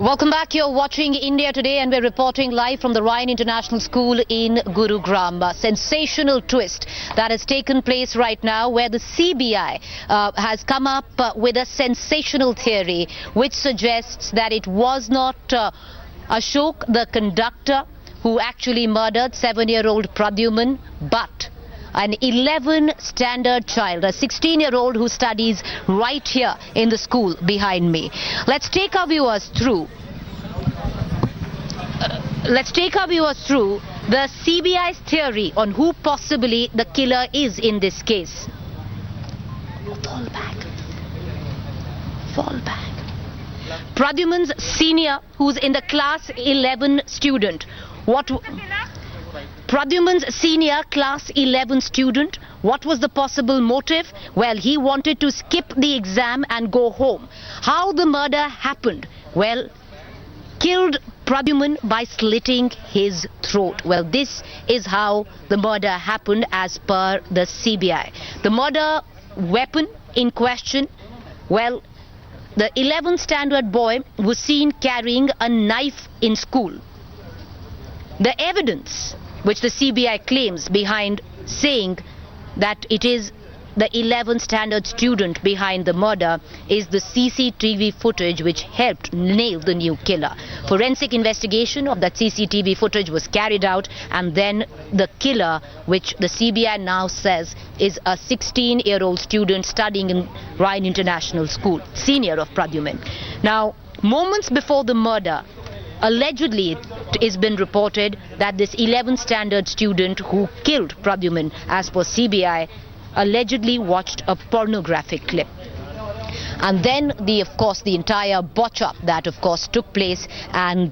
Welcome back. You're watching India Today and we're reporting live from the Ryan International School in Gurugram. A sensational twist that has taken place right now where the CBI has come up with a sensational theory which suggests that it was not Ashok, the conductor, who actually murdered 7-year-old Pradhyuman, but an 11 standard child, a 16-year-old who studies right here in the school behind me. Let's take our viewers through the CBI's theory on who possibly the killer is in this case. Fall back. Pradhyuman's senior, who's in the class 11 student. Pradhyuman's senior class 11 student. What was the possible motive? Well, he wanted to skip the exam and go home. How the murder happened? Well, killed Pradhyuman by slitting his throat. Well, this is how the murder happened as per the CBI. The murder weapon in question, well, the 11th standard boy was seen carrying a knife in school. The evidence which the CBI claims behind saying that it is the 11th standard student behind the murder is the CCTV footage which helped nail the new killer. Forensic investigation of that CCTV footage was carried out, and then the killer, which the CBI now says is a 16-year-old student studying in Ryan International School, senior of Pradhyuman. Now, moments before the murder, allegedly it has been reported that this 11th standard student who killed Pradhyuman, as per CBI, allegedly watched a pornographic clip. And then, of course, the entire botch-up that, of course, took place, and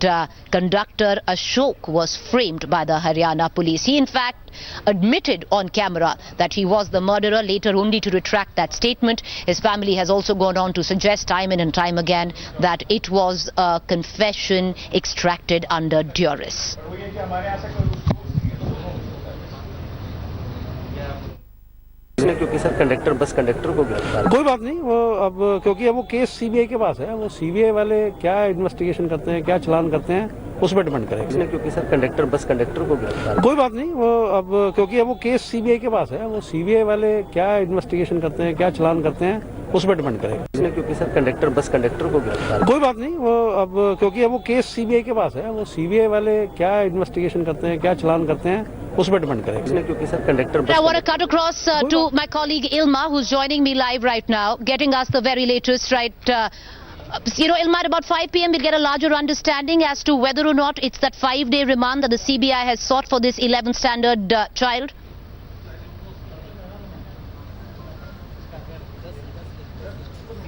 conductor Ashok was framed by the Haryana police. He, in fact, admitted on camera that he was the murderer, later only to retract that statement. His family has also gone on to suggest time and time again that it was a confession extracted under duress. क्योंकि sir conductor bus conductor को गिरफ्तार कोई बात नहीं, वो अब क्योंकि अब वो केस सीबीआई के पास है, वो सीबीआई वाले क्या इन्वेस्टिगेशन करते हैं, क्या चलान करते हैं, उस पर डिपेंड करेगा। क्योंकि सर कंडक्टर बस कंडक्टर को गिरफ्तार कोई बात नहीं, वो अब क्योंकि अब वो केस सीबीआई के पास है, वो सीबीआई वाले क्या इन्वेस्टिगेशन करते हैं, क्या चलान करते हैं, उस पर डिपेंड करेगा। क्योंकि सर कंडक्टर बस कंडक्टर को गिरफ्तार कोई बात नहीं, वो अब क्योंकि अब वो केस सीबीआई के पास है, वो सीबीआई वाले क्या इन्वेस्टिगेशन करते हैं, क्या चलान करते हैं, उस पर डिपेंड करेगा। क्योंकि sir conductor I want to cut across to my colleague Ilma, who's joining me live right now, getting us the very latest, right? Ilma, at about 5 p.m. we'll get a larger understanding as to whether or not it's that 5-day remand that the CBI has sought for this 11th standard child.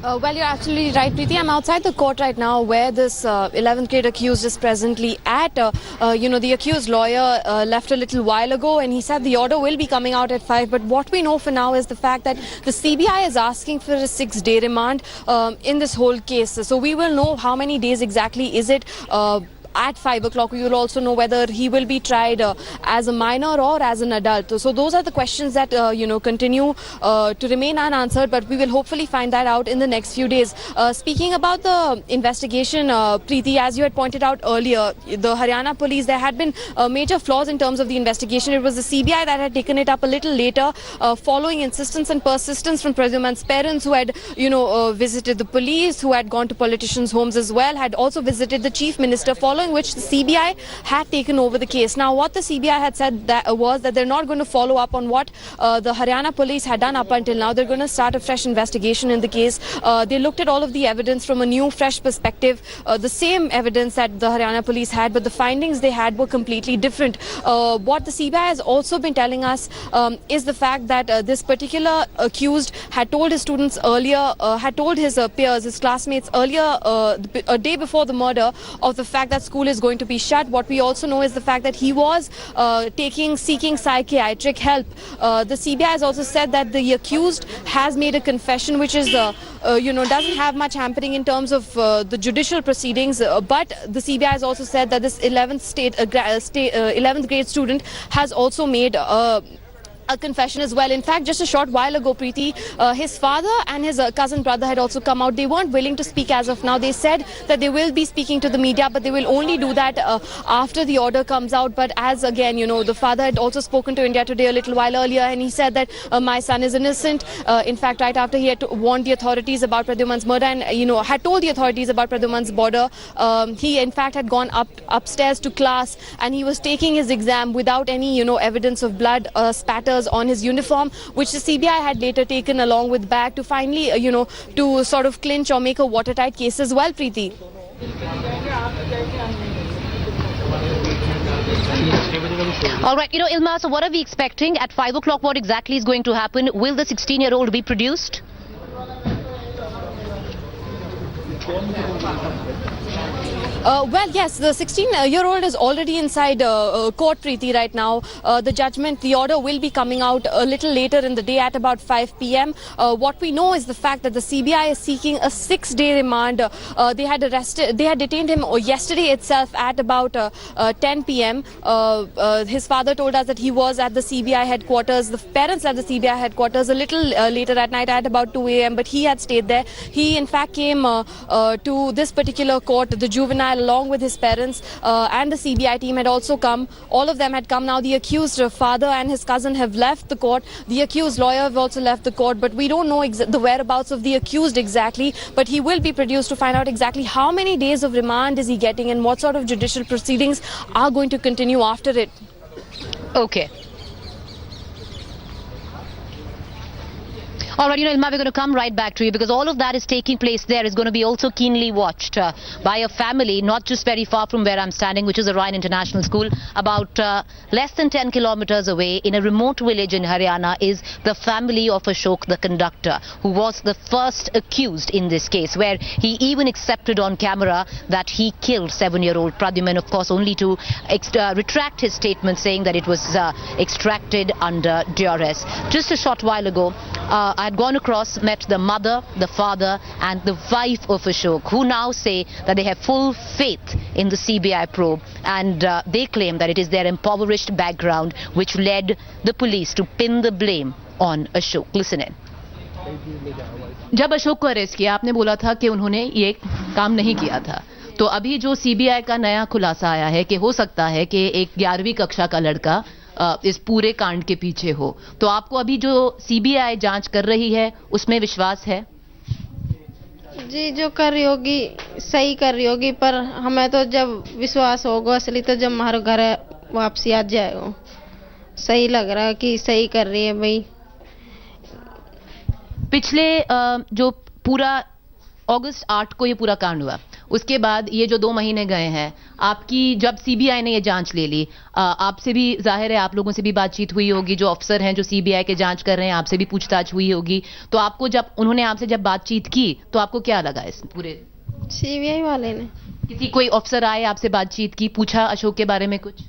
Well, you're absolutely right, Preeti. I'm outside the court right now where this 11th grade accused is presently at. The accused lawyer left a little while ago and he said the order will be coming out at 5. But what we know for now is the fact that the CBI is asking for a 6-day remand in this whole case. So we will know how many days exactly is it. At 5 o'clock, we will also know whether he will be tried as a minor or as an adult. So those are the questions that, continue to remain unanswered, but we will hopefully find that out in the next few days. Speaking about the investigation, Preeti, as you had pointed out earlier, the Haryana police, there had been major flaws in terms of the investigation. It was the CBI that had taken it up a little later, following insistence and persistence from Pradhyuman's parents, who had, visited the police, who had gone to politicians' homes as well, had also visited the chief minister, following which the CBI had taken over the case. Now, what the CBI had said was that they're not going to follow up on what the Haryana police had done up until now. They're going to start a fresh investigation in the case. They looked at all of the evidence from a new, fresh perspective, the same evidence that the Haryana police had, but the findings they had were completely different. What the CBI has also been telling us is the fact that this particular accused had told his students earlier, had told his peers, his classmates earlier, a day before the murder, of the fact that school is going to be shut. What we also know is the fact that he was seeking psychiatric help. The CBI has also said that the accused has made a confession which is, doesn't have much hampering in terms of the judicial proceedings. But the CBI has also said that this 11th grade student has also made a confession as well. In fact, just a short while ago, Preeti, his father and his cousin brother had also come out. They weren't willing to speak as of now. They said that they will be speaking to the media, but they will only do that after the order comes out. But as again, the father had also spoken to India Today a little while earlier, and he said that my son is innocent. In fact, right after he had warned the authorities about Pradhyuman's murder and had told the authorities about Pradhyuman's border, he in fact had gone upstairs to class, and he was taking his exam without any evidence of blood spatters on his uniform, which the CBI had later taken along with bag to finally to sort of clinch or make a watertight case as well, Preeti. All right, Ilma, so what are we expecting? At 5 o'clock, what exactly is going to happen? Will the 16-year-old be produced? Well, yes, the 16-year-old is already inside court, Preeti, right now. The order will be coming out a little later in the day at about 5 p.m. What we know is the fact that the CBI is seeking a 6-day remand. They had detained him yesterday itself at about 10 p.m. His father told us that he was at the CBI headquarters. The parents left the CBI headquarters a little later at night at about 2 a.m. But he had stayed there. He, in fact, came to this particular court, the juvenile, along with his parents, and the CBI team had also come. All of them had come. Now the accused father and his cousin have left the court. The accused lawyer have also left the court, but we don't know the whereabouts of the accused exactly. But he will be produced to find out exactly how many days of remand is he getting and what sort of judicial proceedings are going to continue after it. Okay. All right, Ilma, we're going to come right back to you because all of that is taking place there is going to be also keenly watched by a family not just very far from where I'm standing, which is the Ryan International School. About less than 10 kilometers away in a remote village in Haryana is the family of Ashok, the conductor, who was the first accused in this case, where he even accepted on camera that he killed 7-year-old Pradhyuman, of course, only to retract his statement saying that it was extracted under duress. Just a short while ago, I had gone across, met the mother, the father and the wife of Ashok, who now say that they have full faith in the CBI probe, and they claim that it is their impoverished background which led the police to pin the blame on Ashok. Listen in. जब अशोक को arrest किया, आपने बोला था कि उन्होंने ये काम नहीं किया था, तो अभी जो सीबीआई का नया खुलासा आया है कि हो सकता है कि एक 11वीं कक्षा का लड़का इस पूरे कांड के पीछे हो, तो आपको अभी जो सीबीआई जांच कर रही है उसमें विश्वास है? जी, जो कर रही होगी सही कर रही होगी, पर हमें तो जब विश्वास होगा असली तो जब हमारे घर वापसी आ जाएगा। सही लग रहा है कि सही कर रही है भाई। पिछले जो पूरा अगस्त 8 को ये पूरा कांड हुआ, उसके बाद ये जो 2 महीने गए हैं, आपकी जब सीबीआई ने ये जांच ले ली, आपसे भी जाहिर है आप लोगों से भी बातचीत हुई होगी, जो अफसर हैं जो सीबीआई के जांच कर रहे हैं आपसे भी पूछताछ हुई होगी, तो आपको जब उन्होंने आपसे जब बातचीत की तो आपको क्या लगा इस पूरे? सीबीआई वाले ने किसी कोई अफसर आए आपसे बातचीत की, पूछा अशोक के बारे में कुछ?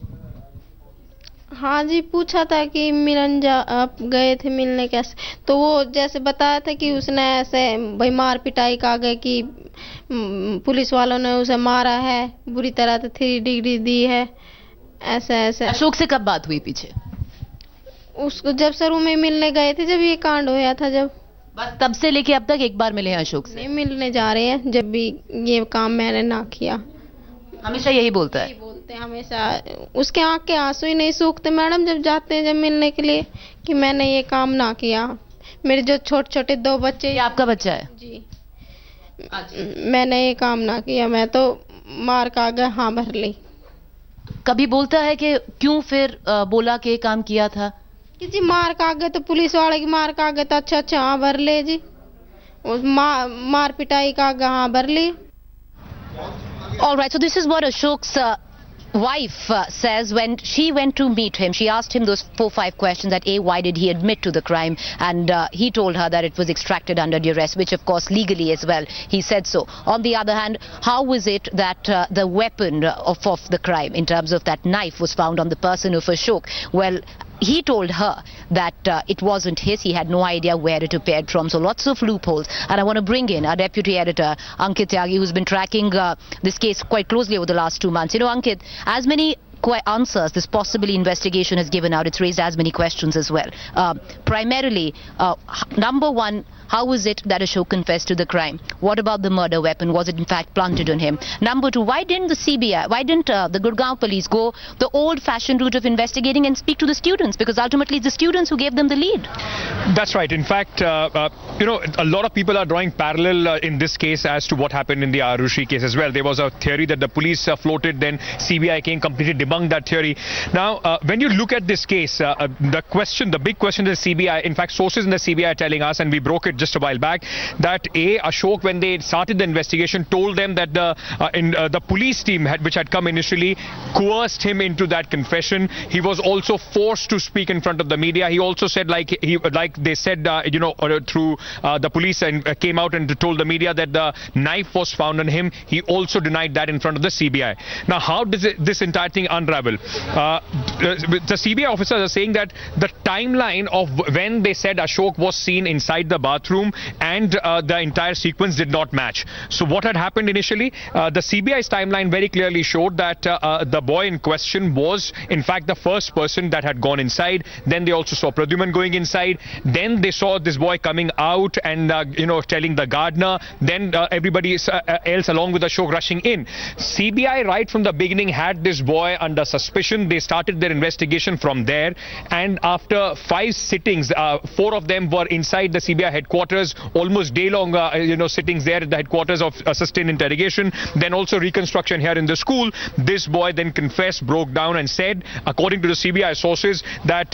हाँ जी, पूछा था कि मिलन आप गए थे मिलने कैसे, तो वो जैसे बताया था कि उसने ऐसे भाई मार पिटाई का गए कि पुलिस वालों ने उसे मारा है बुरी तरह, तो 3 डिग्री दी है, ऐसे ऐसे। अशोक से कब बात हुई पीछे? उसको जब शुरू में मिलने गए थे, जब ये कांड हुआ था, जब बस तब से लेके अब तक एक बार मिले हैं अशोक से? नहीं, मिलने जा रहे हैं जब भी ये काम मैंने ना किया। हमेशा यही बोलता है? बोलते हैं हमेशा, उसके आंख के आंसू ही नहीं सूखते मैडम जब जाते हैं जब मिलने के लिए कि मैंने ये काम ना किया। मेरे जो छोटे छोटे 2 बच्चे। ये आपका बच्चा है? जी। मैंने ये काम ना किया, मैं तो मार का गया हाँ भर ली। कभी बोलता है कि क्यों फिर बोला कि काम किया था? कि जी मार का गए तो पुलिस वाले की मार का गए तो अच्छा हाँ भर ले जी, मार पिटाई का गया हाँ भर ली। All right, so this is what Ashok's wife says when she went to meet him. She asked him those 4-5 questions that A, why did he admit to the crime, and he told her that it was extracted under duress, which of course legally as well he said so. On the other hand, how was it that the weapon of the crime in terms of that knife was found on the person of Ashok? Well, he told her that it wasn't his. He had no idea where it appeared from. So lots of loopholes. And I want to bring in our deputy editor, Ankit Tyagi, who's been tracking this case quite closely over the last 2 months. You know, Ankit, as many answers this possibly investigation has given out, it's raised as many questions as well. Primarily, number one, how was it that Ashok confessed to the crime? What about the murder weapon? Was it in fact planted on him? Number two, why didn't the CBI, why didn't the Gurugram police go the old-fashioned route of investigating and speak to the students? Because ultimately it's the students who gave them the lead. That's right. In fact, a lot of people are drawing parallel in this case as to what happened in the Arushi case as well. There was a theory that the police floated, then CBI came, completely debunked that theory. Now, when you look at this case, the big question is CBI, in fact, sources in the CBI are telling us, and we broke it just a while back, that Ashok, when they started the investigation, told them that the police team which had come initially coerced him into that confession. He was also forced to speak in front of the media. He also said, they said, through the police, and came out and told the media that the knife was found on him. He also denied that in front of the CBI. Now, how does this entire thing unravel? The CBI officers are saying that the timeline of when they said Ashok was seen inside the bathroom and the entire sequence did not match. So what had happened initially? The CBI's timeline very clearly showed that the boy in question was in fact the first person that had gone inside. Then they also saw Pradhyuman going inside. Then they saw this boy coming out and telling the gardener. Then everybody else along with Ashok rushing in. CBI right from the beginning had this boy under suspicion. They started their investigation from there, and after 5 sittings, 4 of them were inside the CBI headquarters, almost day-long sittings there at the headquarters of sustained interrogation, then also reconstruction here in the school. This boy then confessed, broke down and said, according to the CBI sources, that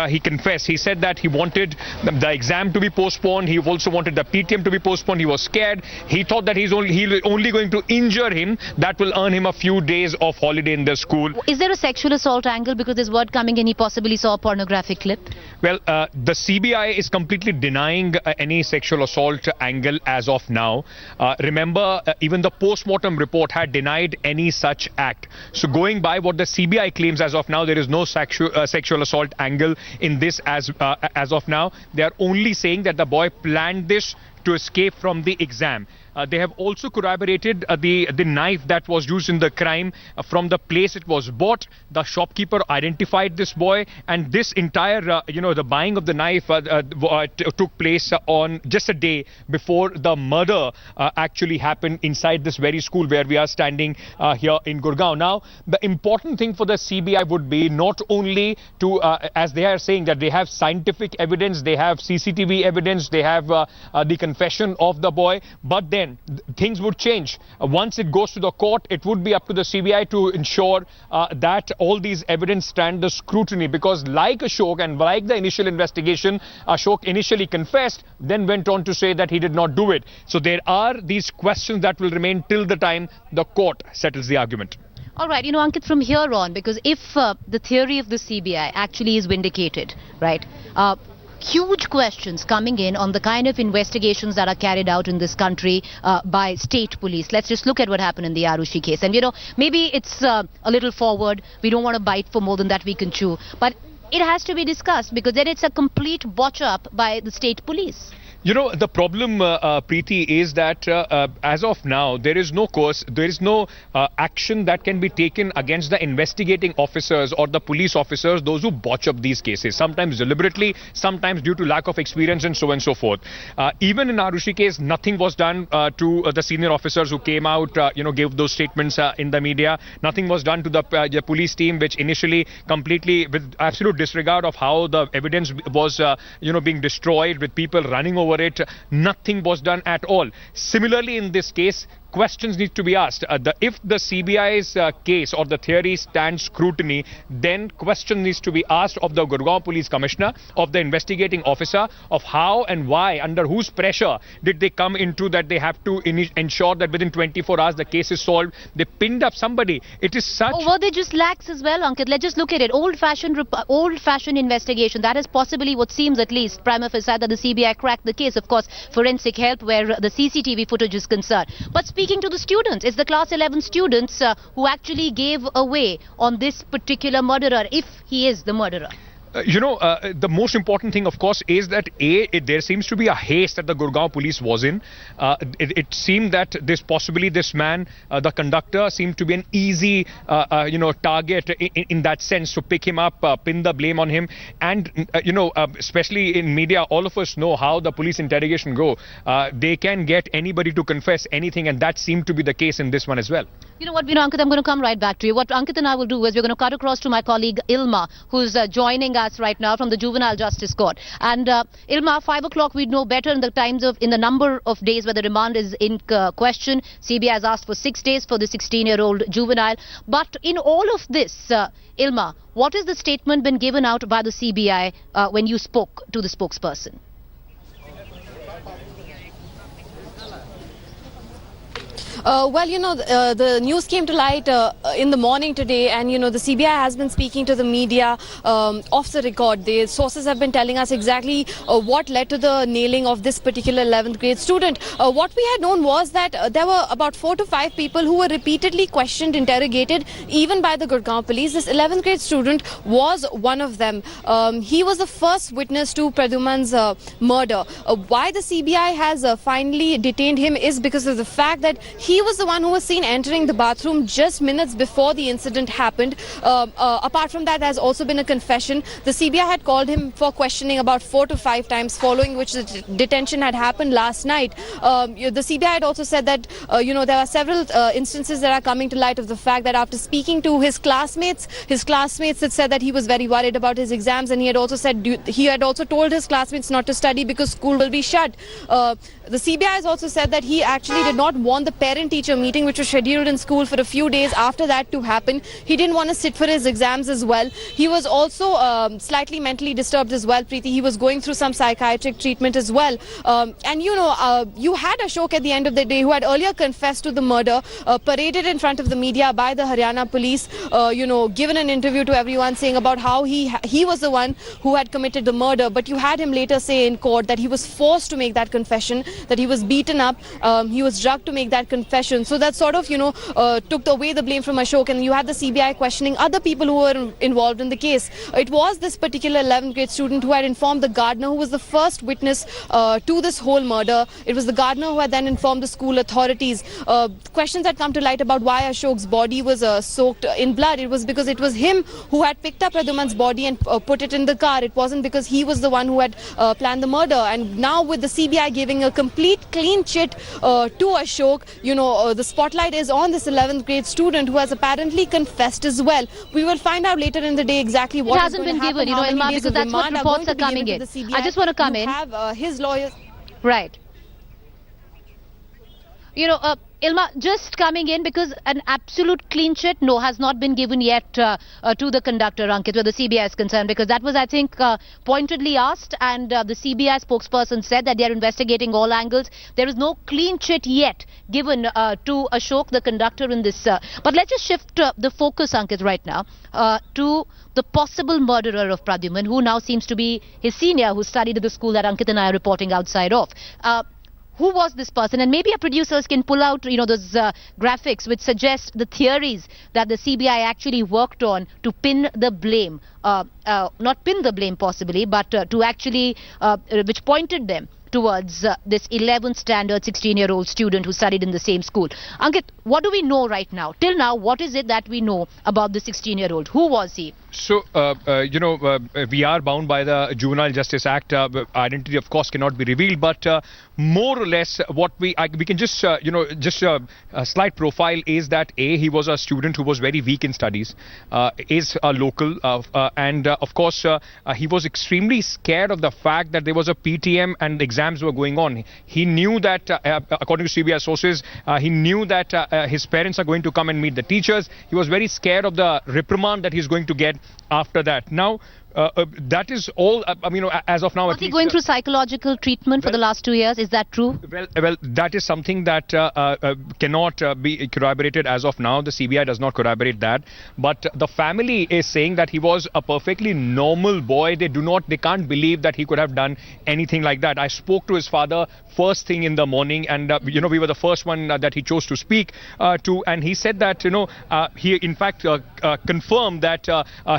he confessed. He said that he wanted the exam to be postponed. He also wanted the PTM to be postponed. He was scared. He thought that he's only going to injure him. That will earn him a few days of holiday in the school. Is there a sexual assault angle? Because there's word coming in he possibly saw a pornographic clip. Well, the CBI is completely denying any sexual assault angle as of now. Remember, even the post-mortem report had denied any such act. So going by what the CBI claims as of now, there is no sexual assault angle in this as of now. They are only saying that the boy planned this to escape from the exam. They have also corroborated the knife that was used in the crime from the place it was bought. The shopkeeper identified this boy, and this entire, the buying of the knife took place on just a day before the murder actually happened inside this very school where we are standing here in Gurugram. Now, the important thing for the CBI would be not only to, as they are saying, that they have scientific evidence, they have CCTV evidence, they have the confession of the boy, but then things would change. Once it goes to the court, it would be up to the CBI to ensure that all these evidence stand the scrutiny, because like Ashok and like the initial investigation, Ashok initially confessed, then went on to say that he did not do it. So there are these questions that will remain till the time the court settles the argument. All right, Ankit, from here on, because if the theory of the CBI actually is vindicated, right, huge questions coming in on the kind of investigations that are carried out in this country by state police. Let's just look at what happened in the Arushi case. And, maybe it's a little forward. We don't want to bite for more than that we can chew. But it has to be discussed, because then it's a complete botch up by the state police. The problem, Preeti, is that as of now, there is no action that can be taken against the investigating officers or the police officers, those who botch up these cases, sometimes deliberately, sometimes due to lack of experience and so on and so forth. Even in Arushi case, nothing was done to the senior officers who came out, gave those statements in the media. Nothing was done to the police team, which initially completely, with absolute disregard of how the evidence was, being destroyed, with people running over it. Nothing was done at all. Similarly, in this case, questions need to be asked. If the CBI's case or the theory stands scrutiny, then question needs to be asked of the Gurugram Police Commissioner, of the investigating officer, of how and why, under whose pressure did they come into that they have to ensure that within 24 hours the case is solved. They pinned up somebody. It is such... Or were they just lax as well, Ankit? Let's just look at it. Old-fashioned investigation. That is possibly what seems, at least, prima facie, that the CBI cracked the case. Of course, forensic help where the CCTV footage is concerned. But speaking to the students, it's the class 11 students who actually gave away on this particular murderer, if he is the murderer. The most important thing, of course, is that there seems to be a haste that the Gurugram police was in. It seemed that this man, the conductor, seemed to be an easy, target in that sense, to pick him up, pin the blame on him. And, especially in media, all of us know how the police interrogation go. They can get anybody to confess anything, and that seemed to be the case in this one as well. You know what, Ankit, I'm going to come right back to you. What Ankit and I will do is we're going to cut across to my colleague Ilma, who's joining us right now from the Juvenile Justice Court. And Ilma, 5 o'clock, we'd know better in the number of days where the remand is in question. CBI has asked for 6 days for the 16-year-old juvenile. But in all of this, Ilma, what is the statement been given out by the CBI when you spoke to the spokesperson? The news came to light in the morning today, and the CBI has been speaking to the media off the record. The sources have been telling us exactly what led to the nailing of this particular 11th grade student. What we had known was that there were about 4 to 5 people who were repeatedly questioned, interrogated, even by the Gurugram police. This 11th grade student was one of them. He was the first witness to Pradhyuman's murder. Why the CBI has finally detained him is because of the fact that he was the one who was seen entering the bathroom just minutes before the incident happened. Apart from that, there has also been a confession. The CBI had called him for questioning about 4 to 5 times, following which the detention had happened last night. The CBI had also said that, there are several instances that are coming to light of the fact that after speaking to his classmates had said that he was very worried about his exams, and he had also told his classmates not to study because school will be shut. The CBI has also said that he actually did not want the parent-teacher meeting, which was scheduled in school for a few days after that, to happen. He didn't want to sit for his exams as well. He was also slightly mentally disturbed as well, Preeti. He was going through some psychiatric treatment as well. You had Ashok at the end of the day, who had earlier confessed to the murder, paraded in front of the media by the Haryana police, given an interview to everyone saying about how he was the one who had committed the murder. But you had him later say in court that he was forced to make that confession, that he was beaten up, he was drugged to make that confession. So that sort of, took away the blame from Ashok, and you had the CBI questioning other people who were involved in the case. It was this particular 11th grade student who had informed the gardener, who was the first witness to this whole murder. It was the gardener who had then informed the school authorities. Questions had come to light about why Ashok's body was soaked in blood. It was because it was him who had picked up Pradhyuman's body and put it in the car. It wasn't because he was the one who had planned the murder. And now with the CBI giving a complete clean chit to Ashok, the spotlight is on this 11th grade student who has apparently confessed as well. We will find out later in the day exactly what hasn't been given, Ilma, because that's what reports are coming in. I just want to come in. Have his lawyers. Right. Ilma, just coming in because an absolute clean chit, no, has not been given yet to the conductor, Ankit, where the CBI is concerned, because that was, I think, pointedly asked, and the CBI spokesperson said that they are investigating all angles. There is no clean chit yet given to Ashok, the conductor, in this. But let's just shift the focus, Ankit, right now to the possible murderer of Pradhyuman, who now seems to be his senior, who studied at the school that Ankit and I are reporting outside of. Who was this person? And maybe our producers can pull out, those graphics which suggest the theories that the CBI actually worked on to pin the blame. Not pin the blame possibly, but to actually, which pointed them towards this 11th standard 16-year-old student who studied in the same school. Ankit, what do we know right now? Till now, what is it that we know about the 16-year-old? Who was he? So, we are bound by the Juvenile Justice Act. Identity, of course, cannot be revealed, but more or less what we can just, a slight profile is that he was a student who was very weak in studies, is a local, and of course, he was extremely scared of the fact that there was a PTM and exams were going on. He knew that, according to CBI sources, he knew that his parents are going to come and meet the teachers. He was very scared of the reprimand that he's going to get after that. Now, that is all, as of now. Was he going through psychological treatment for the last 2 years? Is that true? Well, that is something that cannot be corroborated as of now. The CBI does not corroborate that. But the family is saying that he was a perfectly normal boy. They can't believe that he could have done anything like that. I spoke to his father first thing in the morning, and we were the first one that he chose to speak to, and he said that he in fact confirmed that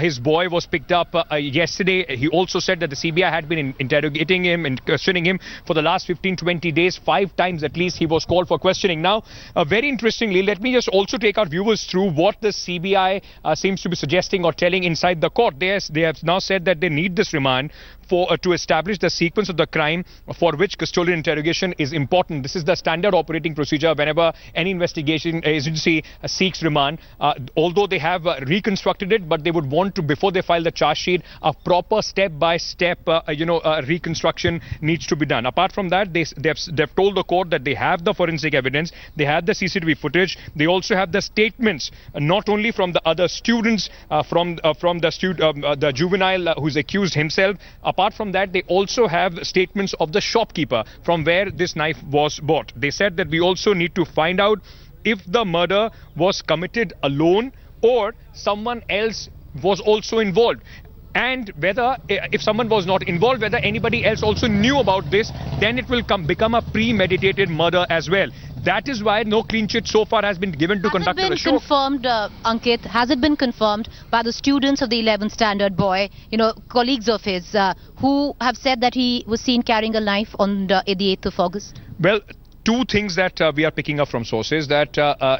his boy was picked up yesterday he also said that the CBI had been interrogating him and questioning him for the last 15-20 days. 5 times at least he was called for questioning. Now, very interestingly, let me just also take our viewers through what the CBI seems to be suggesting or telling inside the court. They have now said that they need this remand to establish the sequence of the crime for which custodial interrogation is important. This is the standard operating procedure whenever any investigation agency seeks remand. Although they have reconstructed it, but they would want to, before they file the charge sheet, a proper step-by-step reconstruction needs to be done. Apart from that, they've told the court that they have the forensic evidence, they have the CCTV footage, they also have the statements not only from the other students, from the juvenile who's accused himself. Apart from that, they also have statements of the shopkeeper from where this knife was bought. They said that we also need to find out if the murder was committed alone or someone else was also involved. And whether, if someone was not involved, whether anybody else also knew about this, then it will become a premeditated murder as well. That is why no clean chit so far has been given to conduct the show. Confirmed, Ankit, has it been confirmed by the students of the 11th standard boy, colleagues of his, who have said that he was seen carrying a knife on the 8th of August? Well, 2 things that we are picking up from sources, that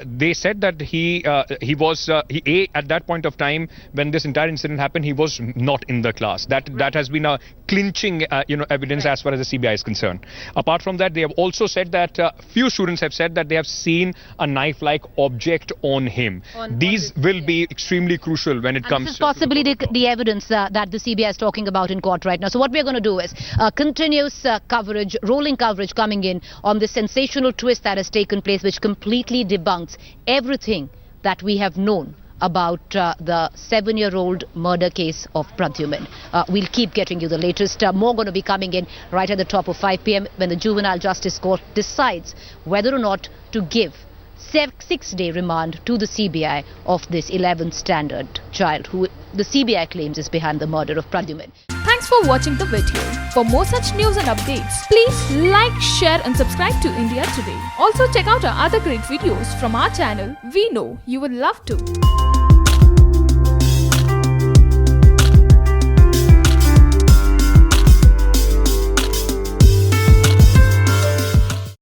they said that he at that point of time when this entire incident happened, he was not in the class. That has been a clinching evidence as far as the CBI is concerned. Apart from that, they have also said that few students have said that they have seen a knife-like object on him. These will be extremely crucial when it comes to... This is possibly the evidence that the CBI is talking about in court right now. So what we are going to do is continuous coverage, rolling coverage coming in on this sensational twist that has taken place, which completely debunks everything that we have known about the 7-year-old murder case of Pradhyuman. We'll keep getting you the latest. More going to be coming in right at the top of 5 p.m. when the Juvenile Justice Court decides whether or not to give 6-day remand to the CBI of this 11th standard child who the CBI claims is behind the murder of Pradhyuman. Thanks for watching the video. For more such news and updates, please like, share and subscribe to India Today. Also check out our other great videos from our channel. We know you will love to.